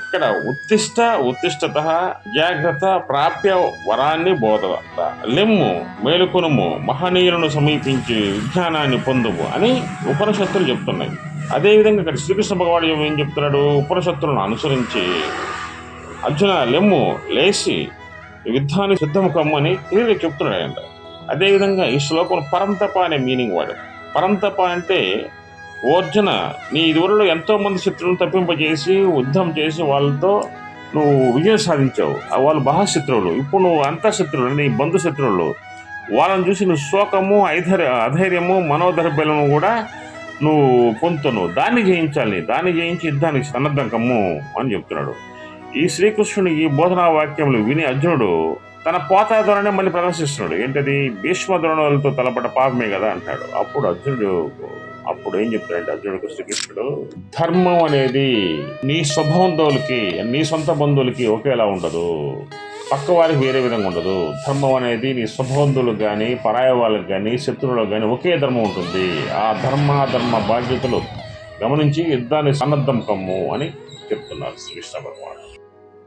ఇక్కడ ఉత్తిష్టత జాగ్రత్త ప్రాప్య వరాన్ని బోధత లెమ్ము మేలుకొనుము మహనీయులను సమీపించి విజ్ఞానాన్ని పొందుము అని ఉపనిషత్తులు చెప్తున్నాయి. అదేవిధంగా ఇక్కడ శ్రీకృష్ణ భగవానుడు ఏం చెప్తున్నాడు? ఉపనిషత్తులను అనుసరించి అర్జున లెమ్ము లేచి యుద్ధాన్ని సిద్ధము కమ్మని క్లియర్గా చెప్తున్నాడు అంట. అదేవిధంగా ఈ శ్లోకం పరంతప అనే మీనింగ్ వాడాడు. పరంతప అంటే ఓ అర్జున, నీ ఇదివరలో ఎంతో మంది శత్రువులను తప్పింపజేసి యుద్ధం చేసి వాళ్ళతో నువ్వు విజయం సాధించావు. వాళ్ళు మహాశత్రువులు. ఇప్పుడు నువ్వు అంతఃశత్రువులు, నీ బంధు శత్రువులు. వాళ్ళని చూసి నువ్వు శోకము అధైర్యము మనోదర్భ్యాలను కూడా నువ్వు పొందుతున్నావు. దాన్ని జయించి యుద్ధానికి సన్నద్ధం కమ్ము అని చెప్తున్నాడు. ఈ శ్రీకృష్ణుని ఈ బోధనా వాక్యములు విని అర్జునుడు తన పోతా ధోరణి మళ్ళీ ప్రదర్శిస్తున్నాడు. ఏంటది? భీష్మ ద్రోణులతో తలపడ్డ పాపమే కదా అంటాడు. అప్పుడు ఏం చెప్తాడంటే అర్జునుడికి శ్రీకృష్ణుడు, ధర్మం అనేది నీ స్వబంధువులకి నీ సొంత బంధువులకి ఒకేలా ఉండదు, పక్క వారికి వేరే విధంగా ఉండదు. ధర్మం అనేది నీ స్వబంధువులకు కానీ పరాయ వాళ్ళకి కానీ శత్రువులకు కానీ ఒకే ధర్మం ఉంటుంది. ఆ ధర్మ బాధ్యతలు గమనించి యుద్ధాన్ని సన్నద్ధం కమ్ము అని చెప్తున్నారు శ్రీకృష్ణ భగవానుడు.